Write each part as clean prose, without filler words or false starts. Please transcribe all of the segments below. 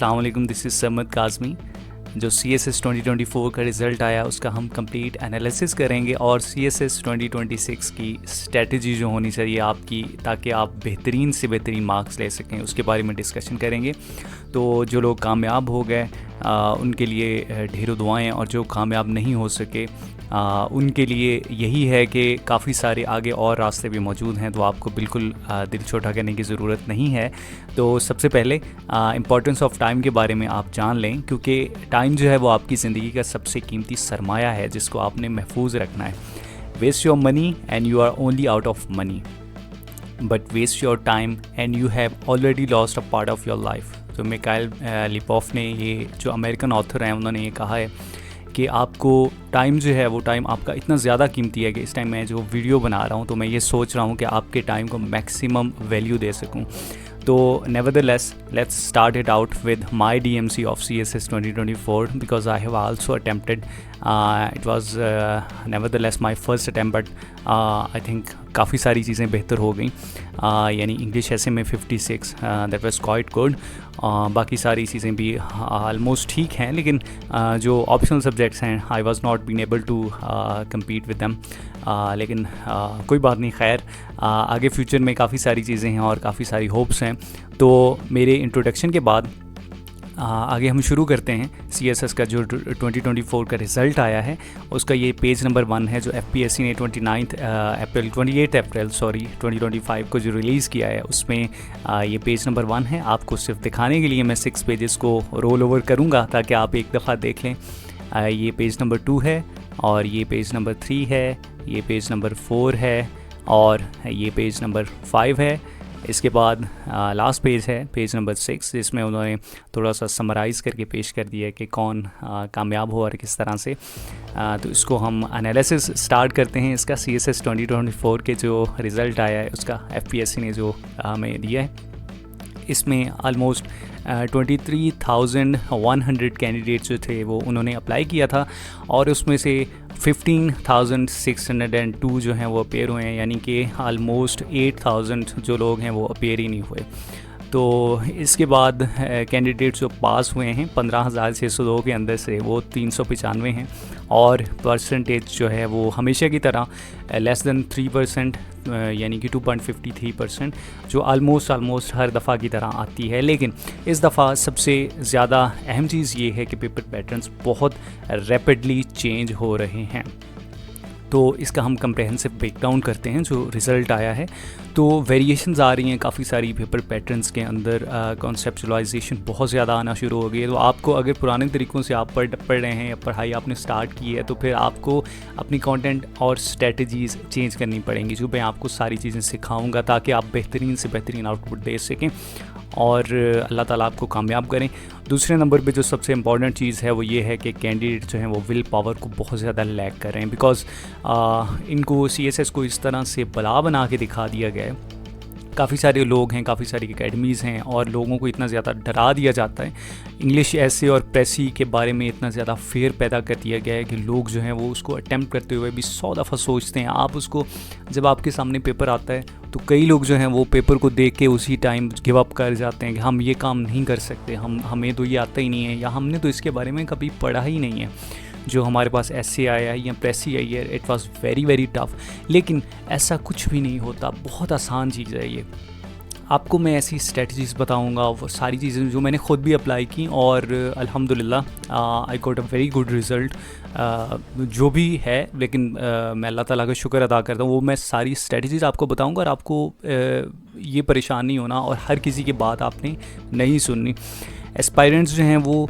अस्सलाम वालेकुम, this is Samad Kazmi. जो CSS 2024 का रिज़ल्ट आया उसका हम कंप्लीट एनालिसिस करेंगे और CSS 2026 की स्ट्रेटजी जो होनी चाहिए आपकी, ताकि आप बेहतरीन से बेहतरीन मार्क्स ले सकें, उसके बारे में डिस्कशन करेंगे। तो जो लोग कामयाब हो गए उनके लिए ढेरों दुआएं, और जो कामयाब नहीं हो सके उनके लिए यही है कि काफ़ी सारे आगे और रास्ते भी मौजूद हैं, तो आपको बिल्कुल दिल छोटा करने की ज़रूरत नहीं है। तो सबसे पहले इम्पोर्टेंस ऑफ टाइम के बारे में आप जान लें, क्योंकि टाइम जो है वो आपकी ज़िंदगी का सबसे कीमती सरमाया है जिसको आपने महफूज रखना है। Waste your money and you are only out of money, but waste your time and you have already lost a part of your life. तो मिकाइल लिपोफ ने, ये जो अमेरिकन ऑथर हैं, उन्होंने ये कहा है कि आपको टाइम जो है वो टाइम आपका इतना ज़्यादा कीमती है कि इस टाइम मैं जो वीडियो बना रहा हूँ तो मैं ये सोच रहा हूँ कि आपके टाइम को मैक्सिमम वैल्यू दे सकूँ। तो nevertheless, let's start it out with my DMC of CSS 2024 because I have also attempted. It was nevertheless my first attempt, but I think काफ़ी सारी चीज़ें बेहतर हो गई। यानी इंग्लिश ऐसे में 56, दैट वाज क्वाइट गुड। बाकी सारी चीज़ें भी ऑलमोस्ट ठीक हैं, लेकिन जो ऑप्शनल सब्जेक्ट्स हैं I was not been able to compete with them. लेकिन कोई बात नहीं, खैर आगे फ्यूचर में काफ़ी सारी चीज़ें हैं और काफ़ी सारी होप्स हैं। तो मेरे इंट्रोडक्शन के बाद आगे हम शुरू करते हैं। CSS का जो 2024 का रिज़ल्ट आया है उसका ये पेज नंबर 1 है, जो FPSC ने 28 अप्रैल 2025 को जो रिलीज़ किया है उसमें ये पेज नंबर 1 है। आपको सिर्फ दिखाने के लिए मैं 6 पेजेस को रोल ओवर करूँगा ताकि आप एक दफ़ा देख लें। ये पेज नंबर 2 है, और ये पेज नंबर 3 है, ये पेज नंबर 4 है, और ये पेज नंबर 5 है। इसके बाद लास्ट पेज है, पेज नंबर 6, जिसमें उन्होंने थोड़ा सा समराइज़ करके पेश कर दिया है कि कौन कामयाब हो और किस तरह से। तो इसको हम एनालिसिस स्टार्ट करते हैं। इसका CSS 2024 के जो रिज़ल्ट आया है उसका FPSC ने जो हमें दिया है, इसमें आलमोस्ट 23,100 कैंडिडेट्स जो थे वो उन्होंने अप्लाई किया था, और उसमें से 15,602 जो हैं वो अपेयर हुए हैं, यानी कि आलमोस्ट 8,000 जो लोग हैं वो अपेयर ही नहीं हुए। तो इसके बाद कैंडिडेट्स जो पास हुए हैं 15,602 के अंदर से वो 395 हैं, और परसेंटेज जो है वो हमेशा की तरह लेस दैन 3%, यानी कि 2.53%, जो आलमोस्ट हर दफ़ा की तरह आती है। लेकिन इस दफ़ा सबसे ज़्यादा अहम चीज़ ये है कि पेपर पैटर्न्स बहुत रैपिडली चेंज हो रहे हैं। तो इसका हम कंप्रेहेंसिव ब्रेकडाउन करते हैं जो रिज़ल्ट आया है। तो वेरिएशंस आ रही हैं काफ़ी सारी पेपर पैटर्न्स के अंदर, कॉन्सेप्चुलाइजेशन बहुत ज़्यादा आना शुरू हो गई है। तो आपको अगर पुराने तरीक़ों से आप पढ़ रहे हैं या पढ़ाई आपने स्टार्ट की है, तो फिर आपको अपनी कंटेंट और स्ट्रेटजीज़ चेंज करनी पड़ेंगी, जो मैं आपको सारी चीज़ें सिखाऊंगा ताकि आप बेहतरीन से बेहतरीन आउटपुट दे सकें और अल्लाह ताला आपको कामयाब करें। दूसरे नंबर पे जो सबसे इम्पॉर्टेंट चीज़ है वो ये है कि कैंडिडेट जो हैं वो विल पावर को बहुत ज़्यादा लैक कर रहे हैं, बिकॉज़ इनको CSS को इस तरह से बला बना के दिखा दिया गया है। काफ़ी सारे लोग हैं, काफ़ी सारी एकेडमीज़ हैं, और लोगों को इतना ज़्यादा डरा दिया जाता है, इंग्लिश ऐसे और प्रेसी के बारे में इतना ज़्यादा फेयर पैदा कर दिया गया है कि लोग जो हैं वो उसको अटैम्प्ट करते हुए भी 100 दफ़ा सोचते हैं। आप उसको, जब आपके सामने पेपर आता है तो कई लोग जो हैं वो पेपर को देख के उसी टाइम गिव अप कर जाते हैं कि हम ये काम नहीं कर सकते, हमें तो ये आता ही नहीं है, या हमने तो इसके बारे में कभी पढ़ा ही नहीं है। जो हमारे पास ऐसे आया है या प्रेसी आई है, इट वाज वेरी टफ़। लेकिन ऐसा कुछ भी नहीं होता, बहुत आसान चीज़ है ये। आपको मैं ऐसी स्ट्रेटजीज़ बताऊंगा, वो सारी चीज़ें जो मैंने ख़ुद भी अप्लाई की, और अल्हम्दुलिल्लाह I got a very good result. जो भी है, लेकिन मैं अल्लाह ताला का शुक्र अदा करता हूँ, वो मैं सारी स्ट्रेटजीज़ आपको बताऊंगा, और आपको ये परेशान नहीं होना, और हर किसी की बात आपने नहीं सुननी। एस्पायरेंट्स जो हैं वो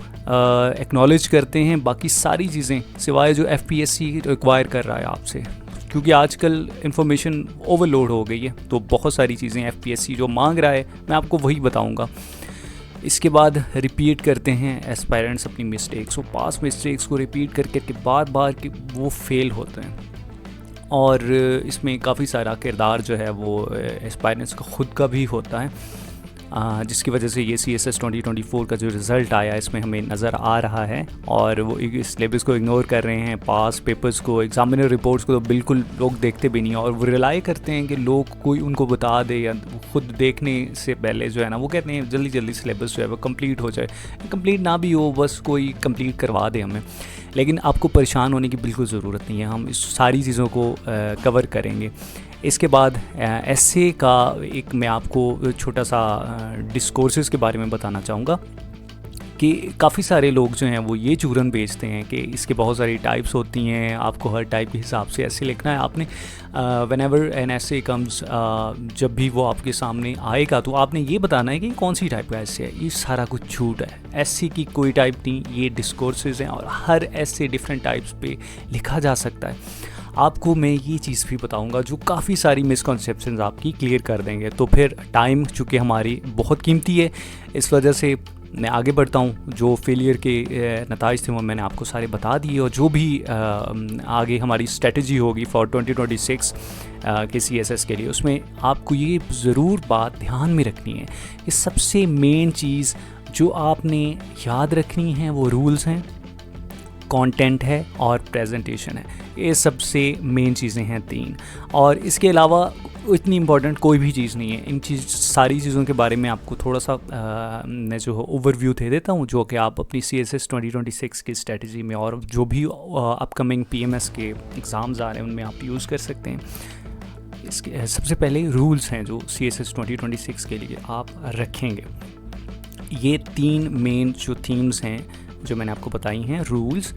एक्नॉलेज करते हैं बाकी सारी चीज़ें, सिवाय जो FPSC रिक्वायर कर रहा है आपसे, क्योंकि आजकल इन्फॉर्मेशन ओवरलोड हो गई है। तो बहुत सारी चीज़ें FPSC जो मांग रहा है मैं आपको वही बताऊंगा। इसके बाद रिपीट करते हैं एस्पायरेंट्स अपनी मिस्टेक्स, वो पास मिस्टेक्स को रिपीट करके बार वो फेल होते हैं, और इसमें काफ़ी सारा किरदार जो है वो एस्पायरेंट्स का ख़ुद का भी होता है। जिसकी वजह से ये CSS 2024 का जो रिज़ल्ट आया इसमें हमें नज़र आ रहा है। और वो सिलेबस को इग्नोर कर रहे हैं, पास पेपर्स को, एग्जामिनर रिपोर्ट्स को तो बिल्कुल लोग देखते भी नहीं, और वो रिलाई करते हैं कि लोग कोई उनको बता दे, या खुद देखने से पहले जो है ना वो कहते हैं जल्दी जल्दी सिलेबस जो है वो कंप्लीट हो जाए। कंप्लीट ना भी हो, बस कोई कंप्लीट करवा दे हमें। लेकिन आपको परेशान होने की बिल्कुल ज़रूरत नहीं है, हम इस सारी चीज़ों को कवर करेंगे। इसके बाद एसे का एक मैं आपको छोटा सा डिस्कोर्सेस के बारे में बताना चाहूँगा कि काफ़ी सारे लोग जो हैं वो ये चूरन बेचते हैं कि इसके बहुत सारी टाइप्स होती हैं, आपको हर टाइप के हिसाब से ऐसे लिखना है। आपने व्हेनेवर एन ऐसे कम्स, जब भी वो आपके सामने आएगा तो आपने ये बताना है कि कौन सी टाइप का ऐसे है। ये सारा कुछ झूठ है, ऐसे की कोई टाइप नहीं, ये डिस्कोर्सेज हैं और हर ऐसे डिफरेंट टाइप्स पे लिखा जा सकता है। आपको मैं ये चीज़ भी बताऊंगा जो काफ़ी सारी मिसकॉन्सेप्शंस आपकी क्लियर कर देंगे। तो फिर टाइम चूँकि हमारी बहुत कीमती है, इस वजह से मैं आगे बढ़ता हूँ। जो फेलियर के नताइज थे वो मैंने आपको सारे बता दिए, और जो भी आगे हमारी स्ट्रेटजी होगी फॉर 2026 के CSS के लिए, उसमें आपको ये ज़रूर बात ध्यान में रखनी है कि सबसे मेन चीज़ जो आपने याद रखनी है वो रूल्स हैं, कंटेंट है और प्रेजेंटेशन है। ये सबसे मेन चीज़ें हैं 3, और इसके अलावा इतनी इम्पॉर्टेंट कोई भी चीज़ नहीं है। इन सारी चीज़ों के बारे में आपको थोड़ा सा मैं जो ओवरव्यू दे देता हूँ, जो कि आप अपनी CSS 2026 की स्ट्रेटजी में और जो भी अपकमिंग PMS के एग्ज़ाम्स आ रहे हैं उनमें आप यूज़ कर सकते हैं। इसके सबसे पहले रूल्स हैं जो CSS 2026 के लिए आप रखेंगे। ये 3 मेन जो थीम्स हैं जो मैंने आपको बताई हैं, रूल्स,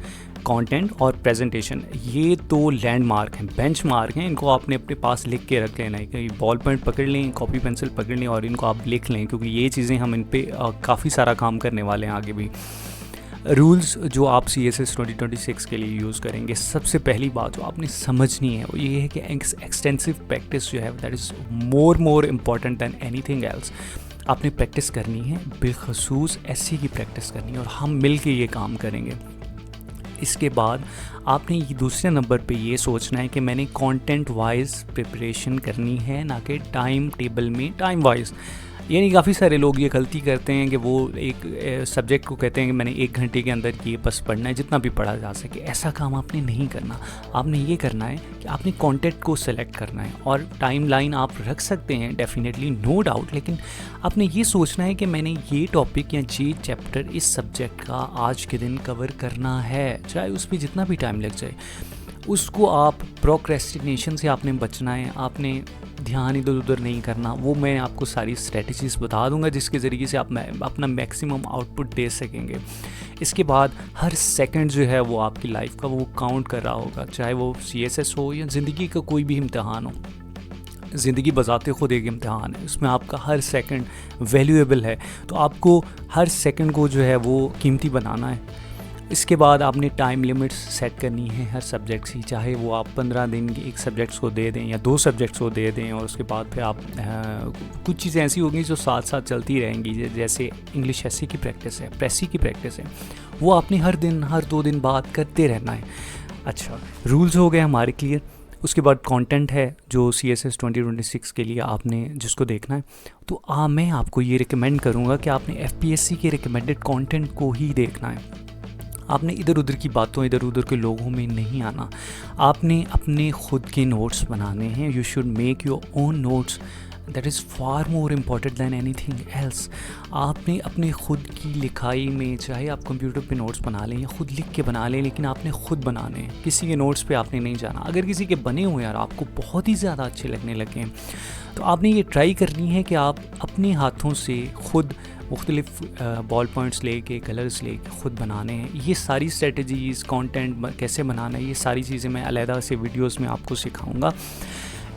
कंटेंट और प्रेजेंटेशन, ये तो लैंडमार्क हैं, बेंचमार्क हैं। इनको आपने अपने पास लिख के रख लेना है, कि बॉल पेन पकड़ लें, कॉपी पेंसिल पकड़ लें और इनको आप लिख लें, क्योंकि ये चीज़ें हम इन पे काफ़ी सारा काम करने वाले हैं आगे भी। रूल्स जो आप CSS 2026 के लिए यूज़ करेंगे, सबसे पहली बात जो आपने समझनी है वो ये है कि एक्सटेंसिव प्रैक्टिस जो है that is more important than anything else. आपने प्रैक्टिस करनी है, बिलखसूस ऐसी की प्रैक्टिस करनी है, और हम मिल के ये काम करेंगे। इसके बाद आपने ये दूसरे नंबर पे ये सोचना है कि मैंने कंटेंट वाइज प्रिपरेशन करनी है, ना कि टाइम टेबल में टाइम वाइज। यानी काफ़ी सारे लोग ये गलती करते हैं कि वो एक सब्जेक्ट को कहते हैं कि मैंने 1 घंटे के अंदर ये बस पढ़ना है, जितना भी पढ़ा जा सके। ऐसा काम आपने नहीं करना। आपने ये करना है कि आपने कंटेंट को सेलेक्ट करना है, और टाइम लाइन आप रख सकते हैं डेफिनेटली, नो डाउट, लेकिन आपने ये सोचना है कि मैंने ये टॉपिक या ये चैप्टर इस सब्जेक्ट का आज के दिन कवर करना है, चाहे उस पर जितना भी टाइम लग जाए। उसको आप प्रोक्रेस्टिनेशन से आपने बचना है, आपने ध्यान इधर उधर नहीं करना। वो मैं आपको सारी स्ट्रेटजीज़ बता दूंगा जिसके ज़रिए से आप अपना मैक्सिमम आउटपुट दे सकेंगे। इसके बाद हर सेकंड जो है वो आपकी लाइफ का वो काउंट कर रहा होगा, चाहे वो CSS हो या ज़िंदगी का कोई भी इम्तिहान हो। ज़िंदगी बजाते खुद एक इम्तिहान है, उसमें आपका हर सेकंड वैल्यूएबल है, तो आपको हर सेकंड को जो है वो कीमती बनाना है। इसके बाद आपने टाइम लिमिट्स सेट करनी है हर सब्जेक्ट की, चाहे वो आप 15 दिन की एक सब्जेक्ट्स को दे दें या 2 सब्जेक्ट्स को दे दें, और उसके बाद फिर आप कुछ चीज़ें ऐसी होंगी जो साथ साथ चलती रहेंगी। जैसे इंग्लिश एससी की प्रैक्टिस है, प्रेसी की प्रैक्टिस है, वो आपने हर दिन हर 2 दिन बाद करते रहना है। अच्छा, रूल्स हो गए हमारे क्लियर। उसके बाद कंटेंट है जो CSS 2026 के लिए आपने जिसको देखना है, तो मैं आपको ये रिकमेंड करूँगा कि आपने FPSC के रिकमेंडेड कंटेंट को ही देखना है। आपने इधर उधर की बातों, इधर उधर के लोगों में नहीं आना। आपने अपने खुद के नोट्स बनाने हैं। You should make your own notes, that is far more important than anything else. आपने अपने खुद की लिखाई में, चाहे आप कंप्यूटर पे नोट्स बना लें या खुद लिख के बना लें, लेकिन आपने खुद बनाने हैं, किसी के नोट्स पे आपने नहीं जाना। अगर किसी के बने हुए यार आपको बहुत ही ज़्यादा अच्छे लगने लगे हैं, तो आपने ये ट्राई करनी है कि आप अपने हाथों से खुद मुख्तलिफ बॉल पॉइंट्स लेके, कलर्स लेके ख़ुद बनाने हैं। ये सारी स्ट्रेटजीज़, कंटेंट कैसे बनाना है, ये सारी चीज़ें मैं अलहदा से वीडियोस में आपको सिखाऊंगा।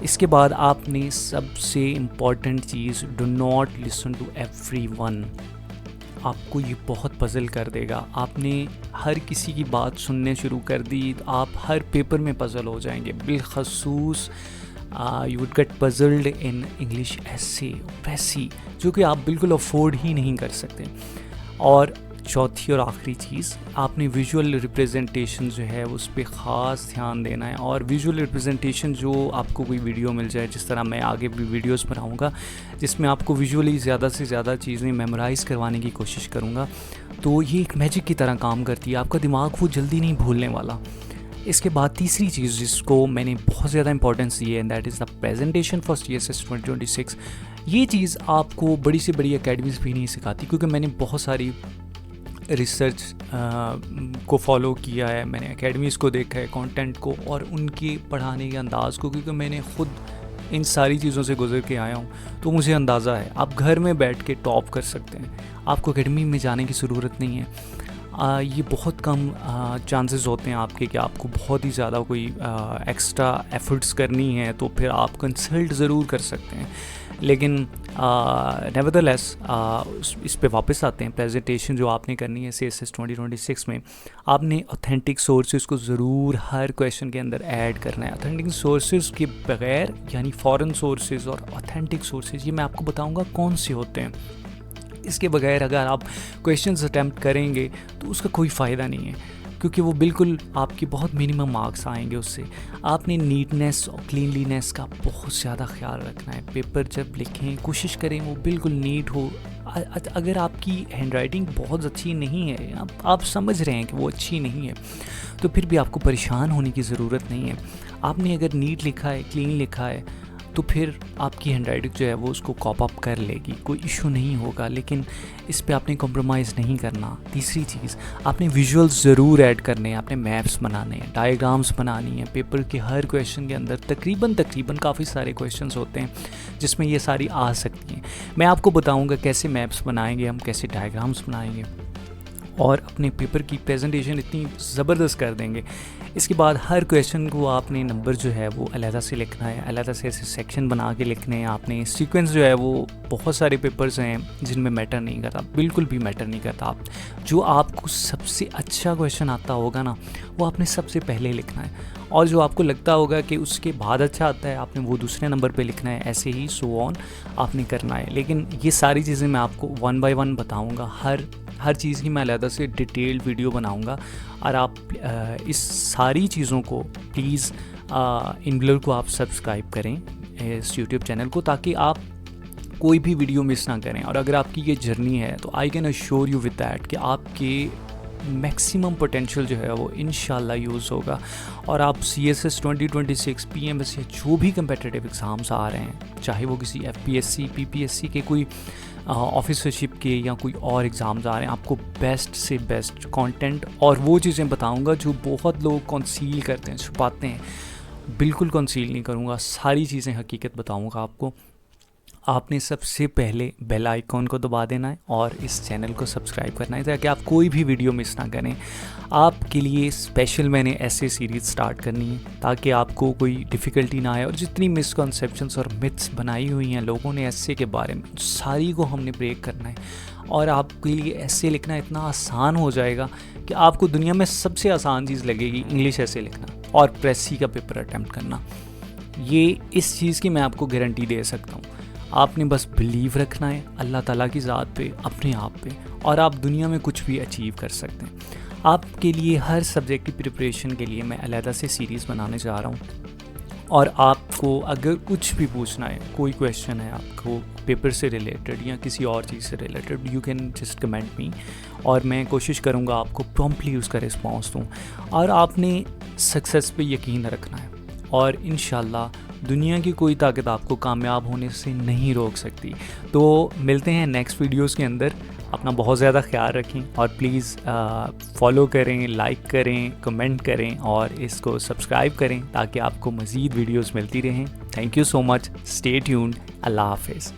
इसके बाद आपने सबसे इम्पॉर्टेंट चीज़, do not listen to everyone. आपको ये बहुत पज़ल कर देगा। आपने हर किसी की बात सुनने शुरू कर दी, आप हर पेपर में पज़ल हो जाएंगे। बिलखसूस you would get puzzled in English essay, precis, जो कि आप बिल्कुल अफोर्ड ही नहीं कर सकते। और चौथी और आखिरी चीज़, आपने विजुअल रिप्रेजेंटेशन जो है उस पर ख़ास ध्यान देना है। और विजुअल रिप्रेजेंटेशन जो आपको कोई वीडियो मिल जाए, जिस तरह मैं आगे भी वीडियोस बनाऊंगा जिसमें आपको विजुअली ज़्यादा से ज़्यादा चीज़ें मेमोराइज़ करवाने की कोशिश करूंगा, तो ये एक मैजिक की तरह काम करती है। आपका दिमाग वो जल्दी नहीं भूलने वाला। इसके बाद तीसरी चीज़ जिसको मैंने बहुत ज़्यादा इंपॉर्टेंस दी है, and that is the presentation for CSS 2026। ये चीज़ आपको बड़ी से बड़ी अकेडमीज़ भी नहीं सिखाती, क्योंकि मैंने बहुत सारी रिसर्च को फॉलो किया है, मैंने एकेडमीज़ को देखा है, कंटेंट को और उनके पढ़ाने के अंदाज़ को, क्योंकि मैंने ख़ुद इन सारी चीज़ों से गुजर के आया हूँ। तो मुझे अंदाज़ा है आप घर में बैठ के टॉप कर सकते हैं, आपको एकेडमी में जाने की ज़रूरत नहीं है। ये बहुत कम चांसेस होते हैं आपके कि आपको बहुत ही ज़्यादा कोई एक्स्ट्रा एफर्ट्स करनी है, तो फिर आप कंसल्ट ज़रूर कर सकते हैं। लेकिन नेवरदलेस इस पे वापस आते हैं। प्रेजेंटेशन जो आपने करनी है CSS 2026 में, आपने ऑथेंटिक सोर्सेज को ज़रूर हर क्वेश्चन के अंदर ऐड करना है। ऑथेंटिक सोर्सेज के बगैर, यानी फॉरेन सोर्सेज और ऑथेंटिक सोर्सेज, ये मैं आपको बताऊंगा कौन से होते हैं। इसके बगैर अगर आप क्वेश्चंस अटैम्प्ट करेंगे तो उसका कोई फ़ायदा नहीं है, क्योंकि वो बिल्कुल आपके बहुत मिनिमम मार्क्स आएंगे उससे। आपने नीटनेस और क्लीनलीनेस का बहुत ज़्यादा ख्याल रखना है। पेपर जब लिखें कोशिश करें वो बिल्कुल नीट हो। अगर आपकी हैंडराइटिंग बहुत अच्छी नहीं है, आप समझ रहे हैं कि वो अच्छी नहीं है, तो फिर भी आपको परेशान होने की ज़रूरत नहीं है। आपने अगर नीट लिखा है, क्लीन लिखा है, तो फिर आपकी हैंडराइटिंग जो है वो उसको कॉप अप कर लेगी, कोई इशू नहीं होगा। लेकिन इस पे आपने कॉम्प्रोमाइज़ नहीं करना। तीसरी चीज़, आपने विजुअल्स ज़रूर ऐड करने हैं, आपने मैप्स बनाने हैं, डायग्राम्स बनानी है। पेपर के हर क्वेश्चन के अंदर तकरीबन काफ़ी सारे क्वेश्चन्स होते हैं जिसमें ये सारी आ सकती हैं। मैं आपको बताऊँगा कैसे मैप्स बनाएंगे हम, कैसे डायग्राम्स बनाएंगे, और अपने पेपर की प्रेजेंटेशन इतनी ज़बरदस्त कर देंगे। इसके बाद हर क्वेश्चन को आपने नंबर जो है वो अलहदा से लिखना है, अलहदा से ऐसे सेक्शन बना के लिखने हैं आपने। सीक्वेंस जो है वो बहुत सारे पेपर्स हैं जिनमें मैटर नहीं करता, बिल्कुल भी मैटर नहीं करता। आप जो आपको सबसे अच्छा क्वेश्चन आता होगा ना, वो आपने सबसे पहले लिखना है, और जो आपको लगता होगा कि उसके बाद अच्छा आता है, आपने वो दूसरे नंबर पे लिखना है। ऐसे ही सो ऑन आपने करना है। लेकिन ये सारी चीज़ें मैं आपको 1 बाय 1 बताऊँगा। हर चीज़ की मैं अलग से डिटेल्ड वीडियो बनाऊंगा, और आप इस सारी चीज़ों को प्लीज़ इनब्लर को आप सब्सक्राइब करें इस यूट्यूब चैनल को, ताकि आप कोई भी वीडियो मिस ना करें। और अगर आपकी ये जर्नी है तो I can assure you with that कि आपके मैक्सिमम पोटेंशियल जो है वो इंशाल्लाह यूज़ होगा, और आप CSS 2026 PMS या जो भी कम्पिटिटिव एग्ज़ाम्स आ रहे हैं, चाहे वो किसी FPSC PPSC के कोई ऑफिसरशिप के या कोई और एग्ज़ाम्स आ रहे हैं, आपको बेस्ट से बेस्ट कंटेंट और वो चीज़ें बताऊंगा जो बहुत लोग कंसील करते हैं, छुपाते हैं। बिल्कुल कंसील नहीं करूंगा, सारी चीज़ें हकीकत बताऊंगा आपको। आपने सबसे पहले बेल आइकॉन को दबा देना है और इस चैनल को सब्सक्राइब करना है, ताकि आप कोई भी वीडियो मिस ना करें। आपके लिए स्पेशल मैंने ऐसे सीरीज़ स्टार्ट करनी है ताकि आपको कोई डिफ़िकल्टी ना आए, और जितनी मिसकॉन्सेप्शंस और मिथ्स बनाई हुई हैं लोगों ने ऐसे के बारे में, सारी को हमने ब्रेक करना है। और आपके लिए ऐसे लिखना इतना आसान हो जाएगा कि आपको दुनिया में सबसे आसान चीज़ लगेगी इंग्लिश ऐसे लिखना और प्रेस का पेपर अटैम्प्ट करना। ये इस चीज़ की मैं आपको गारंटी दे सकता हूँ। आपने बस बिलीव रखना है अल्लाह ताला की ज़ात पे, अपने आप पे, और आप दुनिया में कुछ भी अचीव कर सकते हैं। आपके लिए हर सब्जेक्ट की प्रिपरेशन के लिए मैं अलहदा से सीरीज़ बनाने जा रहा हूँ, और आपको अगर कुछ भी पूछना है, कोई क्वेश्चन है आपको पेपर से रिलेटेड या किसी और चीज़ से related, you can just comment me, और मैं कोशिश करूँगा आपको प्रॉम्प्टली उसका रिस्पॉन्स दूँ। और आपने सक्सेस पे यकीन रखना है, और इंशाल्लाह दुनिया की कोई ताकत आपको कामयाब होने से नहीं रोक सकती। तो मिलते हैं नेक्स्ट वीडियोस के अंदर। अपना बहुत ज़्यादा ख्याल रखें, और प्लीज़ फॉलो करें, लाइक करें, कमेंट करें और इसको सब्सक्राइब करें ताकि आपको मज़ीद वीडियोस मिलती रहें। Thank you so much. Stay tuned. अल्लाह हाफिज़।